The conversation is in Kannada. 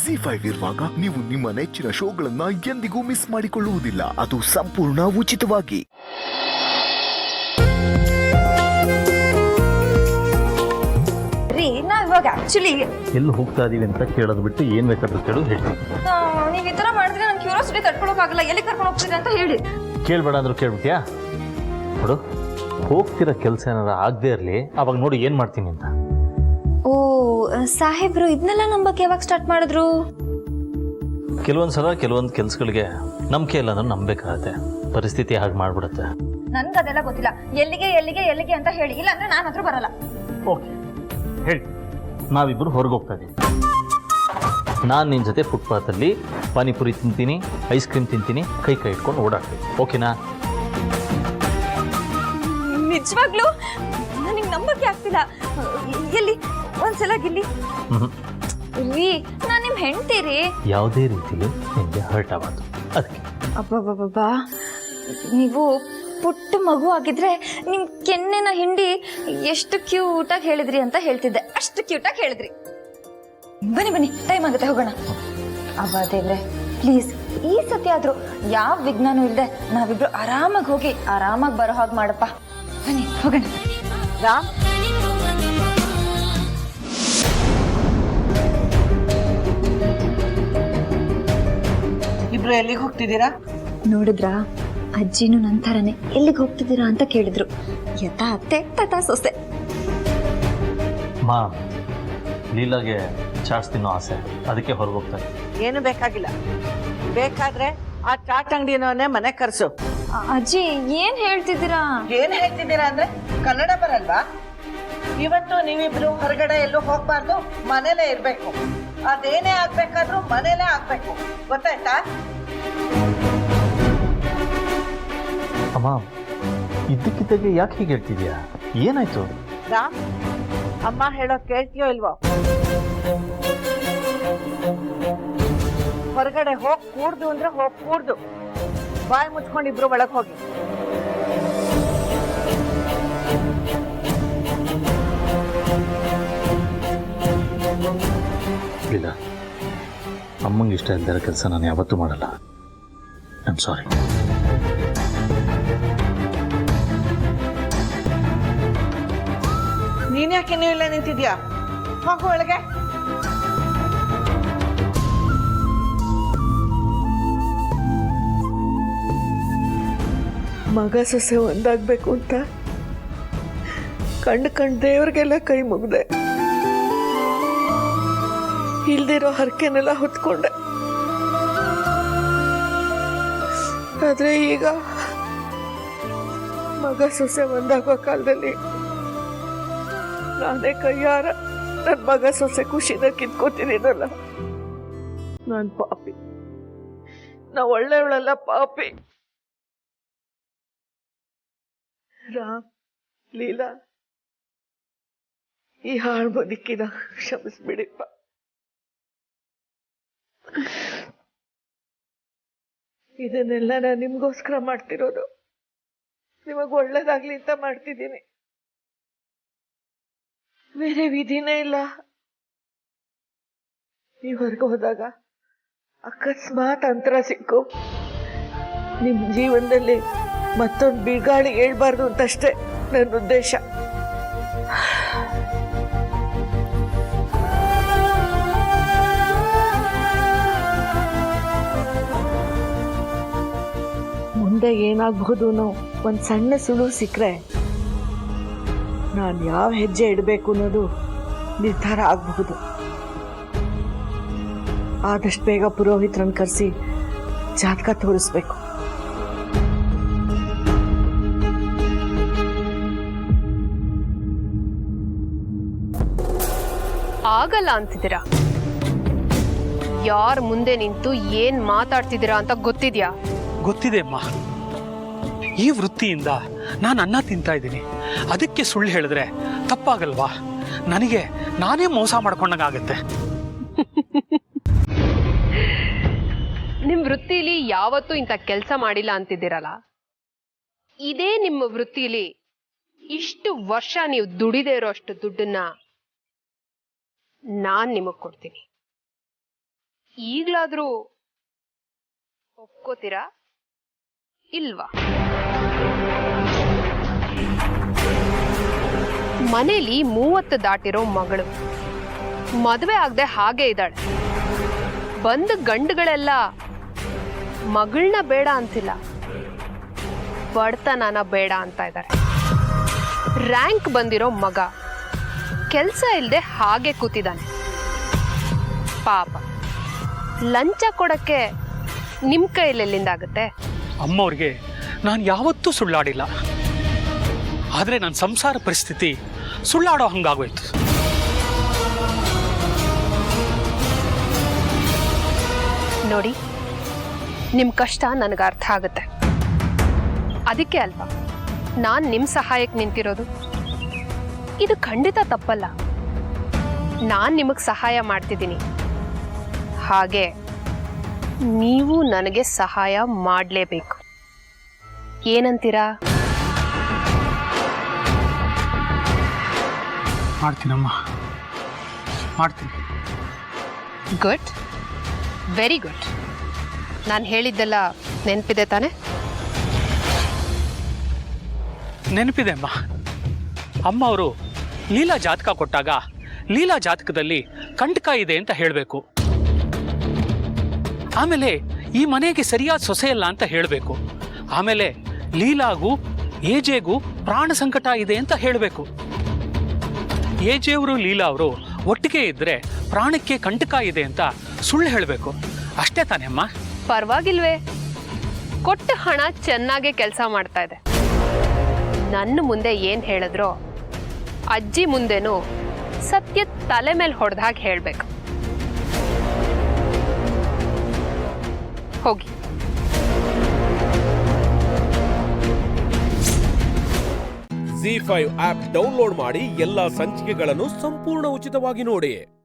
ZEE5 ಇರುವಾಗ ನೀವು ನಿಮ್ಮ ನೆಚ್ಚಿನ ಶೋಗಳನ್ನ ಎಂದಿಗೂ ಮಿಸ್ ಮಾಡಿಕೊಳ್ಳುವುದಿಲ್ಲ. ಅದು ಸಂಪೂರ್ಣ ಉಚಿತವಾಗಿ. ನಾವಿವಾಗ ಆಕ್ಚುಲಿ ಎಲ್ಲಿ ಹೋಗ್ತಾ ಇದೀವಿ ಅಂತ ಕೇಳೋದು ಬಿಟ್ಟು ಏನ್ ಬೇಕಾದ್ರೂ ಕೇಳು ಹೇಳಿ. ನೀವ್ ಈ ತರ ಮಾಡಿದ್ರೆ ನನ್ ಕ್ಯೂರಿಯಾಸಿಟಿ ತಡ್ಕೊಳಕ್ಕಾಗಲ್ಲ. ಎಲ್ಲಿ ಕರ್ಕೊಂಡು ಹೋಗ್ತಿದೆ ಅಂತ ಹೇಳಿ. ಕೇಳ್ಬೇಡ ಅಂದ್ರೂ ಕೇಳ್ಬಿಟ್ಯಾ? ನೋಡು, ಹೋಗ್ತಿರೋ ಕೆಲಸ ಏನಾರ ಆಗದೆ ಇರಲಿ, ಅವಾಗ ನೋಡಿ ಏನ್ ಮಾಡ್ತೀನಿ ಅಂತ. ಓ ಸಾಹೇಬ್ರು ಇದನ್ನೆಲ್ಲ ನಮ್ಮ ಬಗ್ಗೆ ಯಾವಾಗ ಸ್ಟಾರ್ಟ್ ಮಾಡಿದ್ರು? ಕೆಲವೊಂದ್ಸಲ ಕೆಲವೊಂದು ಕೆಲ್ಸಗಳಿಗೆ ನಂಬಿಕೆ ಇಲ್ಲ ಅಂದ್ರೆ ನಂಬೇಕಾಗತ್ತೆ, ಪರಿಸ್ಥಿತಿ ಹಾಗೆ ಮಾಡ್ಬಿಡುತ್ತೆ. ನನ್ಗೆ ಅದೆಲ್ಲ ಗೊತ್ತಿಲ್ಲ. ಎಲ್ಲಿಗೆ ಎಲ್ಲಿಗೆ ಎಲ್ಲಿಗೆ ಅಂತ ಹೇಳಿ, ಇಲ್ಲ ಅಂದ್ರೆ ನಾನು ಹತ್ರ ಬರಲ್ಲ. ಓಕೆ ಹೇಳಿ. ನಾವಿಬ್ರು ಹೊರಗೆ ಹೋಗ್ತಾ ಇದೀವಿ. ನಾನು ನಿನ್ನ ಜೊತೆ ಫುಟ್ಪಾತಲ್ಲಿ ಪಾನಿಪುರಿ ತಿಂತೀನಿ, ಐಸ್ ಕ್ರೀಮ್ ತಿಂತೀನಿ, ಕೈ ಇಟ್ಕೊಂಡು ಓಡಾಡ್ತೀನಿ. ಓಕೆನಾ? ನಿಜವಾಗ್ಲೂ ನನಗೆ ನಂಬಕ್ಕೆ ಆಗ್ತಿಲ್ಲ. ಎಲ್ಲಿ ಒಂದ್ಸಲ ಗಿಲ್ಲಿ ರೀ, ನಾನು ನಿಮ್ಮ ಹೆಂಡ್ತೀರಿ. ಯಾವುದೇ ರೀತಿಲಿ ನಿಮಗೆ ಹರ್ಟ್ ಆಗಬಾರ್ದು, ಅದಕ್ಕೆ. ಅಬ್ಬಬ್ಬಬ್ಬಾ, ನೀವು ಪುಟ್ಟ ಮಗು ಆಗಿದ್ರೆ ನಿಮ್ ಕೆನ್ನೆನ ಹಿಂಡಿ ಎಷ್ಟು ಕ್ಯೂಟಾಗಿ ಹೇಳಿದ್ರಿ ಅಂತ ಹೇಳ್ತಿದ್ದೆ. ಅಷ್ಟು ಕ್ಯೂಟಾಗಿ ಹೇಳಿದ್ರಿ. ಬನ್ನಿ ಬನ್ನಿ, ಟೈಮ್ ಆಗುತ್ತೆ, ಹೋಗೋಣ. ಅಬ್ಬಾ ದೇವ್ರೆ, ಪ್ಲೀಸ್ ಈ ಸತಿ ಆದ್ರೂ ಯಾವ ವಿಘ್ನನೂ ಇಲ್ಲದೆ ನಾವಿಬ್ರು ಆರಾಮಾಗಿ ಹೋಗಿ ಆರಾಮಾಗಿ ಬರೋ ಹಾಗೆ ಮಾಡಪ್ಪ. ಬನ್ನಿ ಹೋಗೋಣ. ರಾಮ್, ಇಬ್ರು ಎಲ್ಲಿಗೆ ಹೋಗ್ತಿದ್ದೀರಾ? ನೋಡಿದ್ರಾ, ಅಜ್ಜಿನೂ ನಂತರನೇ ಎಲ್ಲಿಗೆ ಹೋಗ್ತಿದ್ದೀರಾ ಅಂತ ಕೇಳಿದ್ರು. ಯಥಾ ಅತ್ತೆ ತಥಾ ಸೊಸೆ. ಮಾ, ಲೀಲಾಗೆ ಚಾಟ್ಸ್ ತಿನ್ನೋ ಆಸೆ, ಅದಕ್ಕೆ ಹೊರಗೆ ಹೋಗ್ತಾರೆ. ಏನು ಬೇಕಾಗಿಲ್ಲ. ಬೇಕಾದ್ರೆ ಆ ಚಾಟ್ ಅಂಗಡಿನವನ್ನೇ ಮನೆ ಕರ್ಸು. ಅಜ್ಜಿ ಏನ್ ಹೇಳ್ತಿದ್ದೀರಾ? ಏನ್ ಹೇಳ್ತಿದ್ದೀರಾ ಅಂದ್ರೆ ಕನ್ನಡ ಬರಲ್ವಾ? ಇವತ್ತು ನೀವಿಬ್ರು ಹೊರಗಡೆ ಎಲ್ಲೂ ಹೋಗ್ಬಾರ್ದು, ಮನೇಲೇ ಇರ್ಬೇಕು. ಅದೇನೇ ಆಗ್ಬೇಕಾದ್ರೂ ಮನೇಲೇ ಆಗ್ಬೇಕು, ಗೊತ್ತಾಯ್ತಾ? ಅಮ್ಮ, ಇದ್ದಕ್ಕಿದ್ದಾಗೆ ಯಾಕೆ ಹೀಗೆ ಹೇಳ್ತಿದ್ಯಾ? ಏನಾಯ್ತು? ರಾಮ್, ಅಮ್ಮ ಹೇಳೋದ್ ಕೇಳ್ತೀಯೋ ಇಲ್ವೋ? ಹೊರಗಡೆ ಹೋಗ್ ಕೂಡ್ದು ಅಂದ್ರೆ ಹೋಗ್ ಕೂಡ್ದು. ಬಾಯಿ ಮುಚ್ಕೊಂಡಿಬ್ರು ಒಳಗ್ ಹೋಗಿ. ಇಲ್ಲ, ಅಮ್ಮಂಗೆ ಇಷ್ಟ ಇಲ್ದಿರೋ ಕೆಲಸ ನಾನು ಯಾವತ್ತೂ ಮಾಡಲ್ಲ. I am sorry. ನೀನ್ ಯಾಕೆ ನೀವು ಇಲ್ಲ ನಿಂತಿದ್ಯಾ? ಹೋಗು ಒಳಗೆ. ಮಗ ಸೊಸೆ ಒಂದಾಗ್ಬೇಕು ಅಂತ ಕಂಡು ದೇವ್ರಿಗೆಲ್ಲ ಕೈ ಮುಗ್ದೆ. ಇಲ್ದಿರೋ ಹರಕೆನೆಲ್ಲ ಹೊತ್ಕೊಂಡೆ. ಆದ್ರೆ ಈಗ ಮಗ ಸೊಸೆ ಒಂದಾಗೋ ಕಾಲದಲ್ಲಿ ನಾನೇ ಕೈಯಾರ ನನ್ ಮಗ ಸೊಸೆ ಖುಷಿನ ಕಿತ್ಕೋತಿದ್ದೀನಲ್ಲ. ನಾನ್ ಪಾಪಿ, ನಾ ಒಳ್ಳೆಯವಳಲ್ಲ, ಪಾಪಿ. ರಾಮ್, ಲೀಲಾ, ಈ ಹಾಳು ಬದುಕಿನ ಕ್ಷಮಿಸ್ಬಿಡಿಪ್ಪ. ಇದನ್ನೆಲ್ಲ ನಾನು ನಿಮ್ಗೋಸ್ಕರ ಮಾಡ್ತಿರೋದು. ನಿಮಗ್ ಒಳ್ಳೇದಾಗ್ಲಿ ಅಂತ ಮಾಡ್ತಿದ್ದೀನಿ. ಬೇರೆ ವಿಧಿನೇ ಇಲ್ಲ. ನೀವು ಹೊರಗೆ ಹೋದಾಗ ಅಕಸ್ಮಾತ್ ಅಂತರ ಸಿಕ್ಕು ನಿಮ್ ಜೀವನದಲ್ಲಿ ಮತ್ತೊಂದು ಬಿಗಾಳಿ ಹೇಳ್ಬಾರ್ದು ಅಂತಷ್ಟೇ ನನ್ನ ಉದ್ದೇಶ. ಮುಂದೆ ಏನಾಗಬಹುದು ಅನ್ನೋ ಒಂದ್ ಸಣ್ಣ ಸುಳುವು ಸಿಕ್ಕರೆ ನಾನು ಯಾವ ಹೆಜ್ಜೆ ಇಡಬೇಕು ಅನ್ನೋದು ನಿರ್ಧಾರ ಆಗಬಹುದು. ಆದಷ್ಟು ಬೇಗ ಪುರೋಹಿತರನ್ನು ಕರೆಸಿ ಜಾತಕ ತೋರಿಸ್ಬೇಕು. ಆಗಲ್ಲ ಅಂತಿದ್ದೀರಾ? ಯಾರ ಮುಂದೆ ನಿಂತು ಏನ್ ಮಾತಾಡ್ತಿದ್ದೀರಾ ಅಂತ ಗೊತ್ತಿದ್ಯಾ? ಗೊತ್ತಿದೆ ಅಮ್ಮ. ಈ ವೃತ್ತಿಯಿಂದ ನಾನು ಅನ್ನ ತಿಂತಾ ಇದ್ದೀನಿ, ಅದಕ್ಕೆ ಸುಳ್ಳು ಹೇಳಿದ್ರೆ ತಪ್ಪಾಗಲ್ವಾ? ನನಗೆ ನಾನೇ ಮೋಸ ಮಾಡ್ಕೊಂಡಾಗತ್ತೆ. ನಿಮ್ ವೃತ್ತಿಲಿ ಯಾವತ್ತೂ ಇಂಥ ಕೆಲಸ ಮಾಡಿಲ್ಲ ಅಂತಿದ್ದೀರಲ್ಲ, ಇದೇ ನಿಮ್ಮ ವೃತ್ತಿಲಿ ಇಷ್ಟು ವರ್ಷ ನೀವು ದುಡಿದೇ ಇರೋ ಅಷ್ಟು ದುಡ್ಡನ್ನ ನಾನ್ ನಿಮಗ್ ಕೊಡ್ತೀನಿ. ಈಗ್ಲಾದ್ರೂ ಒಪ್ಕೋತೀರಾ ಇಲ್ವಾ? ಮನೇಲಿ 30 ದಾಟಿರೋ ಮಗಳು ಮದುವೆ ಆಗದೆ ಹಾಗೆ ಇದ್ದಾಳೆ. ಬಂದ ಗಂಡುಗಳೆಲ್ಲ ಮಗಳನ್ನ ಬೇಡ ಅಂತಿಲ್ಲ, ಬಡತನನ ಬೇಡ ಅಂತ ಇದ್ದಾರೆ. ರ್ಯಾಂಕ್ ಬಂದಿರೋ ಮಗ ಕೆಲಸ ಇಲ್ಲದೆ ಹಾಗೆ ಕೂತಿದ್ದಾನೆ. ಪಾಪ ಲಂಚ ಕೊಡಕ್ಕೆ ನಿಮ್ಮ ಕೈಲೆಲ್ಲಿಂದಾಗುತ್ತೆ? ಅಮ್ಮವ್ರಿಗೆ ನಾನು ಯಾವತ್ತೂ ಸುಳ್ಳಾಡಿಲ್ಲ. ಆದರೆ ನನ್ನ ಸಂಸಾರ ಪರಿಸ್ಥಿತಿ ಸುಳ್ಳಾಡೋ ಹಂಗಾಗೋಯ್ತು. ನೋಡಿ, ನಿಮ್ಮ ಕಷ್ಟ ನನಗೆ ಅರ್ಥ ಆಗುತ್ತೆ. ಅದಕ್ಕೆ ಅಲ್ವಾ ನಾನು ನಿಮ್ಮ ಸಹಾಯಕ್ಕೆ ನಿಂತಿರೋದು. ಇದು ಖಂಡಿತ ತಪ್ಪಲ್ಲ. ನಾನು ನಿಮಗೆ ಸಹಾಯ ಮಾಡ್ತಿದ್ದೀನಿ, ಹಾಗೆ ನೀವು ನನಗೆ ಸಹಾಯ ಮಾಡಲೇಬೇಕು. ಏನಂತೀರಾ? ಮಾಡ್ತೀನಮ್ಮ, ಮಾಡ್ತೀನಿ. Good, very good. ನಾನು ಹೇಳಿದ್ದೆಲ್ಲ ನೆನಪಿದೆ ತಾನೆ? ನೆನಪಿದೆ ಅಮ್ಮ. ಅಮ್ಮ ಅವರು ಲೀಲಾ ಜಾತಕ ಕೊಟ್ಟಾಗ ಲೀಲಾ ಜಾತಕದಲ್ಲಿ ಕಂಟಕ ಇದೆ ಅಂತ ಹೇಳಬೇಕು. ಆಮೇಲೆ ಈ ಮನೆಗೆ ಸರಿಯಾದ ಸೊಸೆಯಲ್ಲ ಅಂತ ಹೇಳಬೇಕು. ಆಮೇಲೆ ಲೀಲಾಗೂ ಏಜೆಗೂ ಪ್ರಾಣ ಸಂಕಟ ಇದೆ ಅಂತ ಹೇಳಬೇಕು. ಏಜೆಯವರು ಲೀಲಾ ಅವರು ಒಟ್ಟಿಗೆ ಇದ್ರೆ ಪ್ರಾಣಕ್ಕೆ ಕಂಟಕ ಇದೆ ಅಂತ ಸುಳ್ಳು ಹೇಳಬೇಕು. ಅಷ್ಟೇ ತಾನೇ ಅಮ್ಮ? ಪರವಾಗಿಲ್ವೇ? ಕೊಟ್ಟ ಹಣ ಚೆನ್ನಾಗೇ ಕೆಲಸ ಮಾಡ್ತಾ ಇದೆ. ನನ್ನ ಮುಂದೆ ಏನು ಹೇಳಿದ್ರೋ ಅಜ್ಜಿ ಮುಂದೆನೂ ಸತ್ಯ ತಲೆ ಮೇಲೆ ಹೊಡೆದಾಗ ಹೇಳಬೇಕು. ಹೋಗಿ. ZEE5 ಆಪ್ ಡೌನ್ಲೋಡ್ ಮಾಡಿ ಎಲ್ಲಾ ಸಂಚಿಕೆಗಳನ್ನು ಸಂಪೂರ್ಣ ಉಚಿತವಾಗಿ ನೋಡಿ.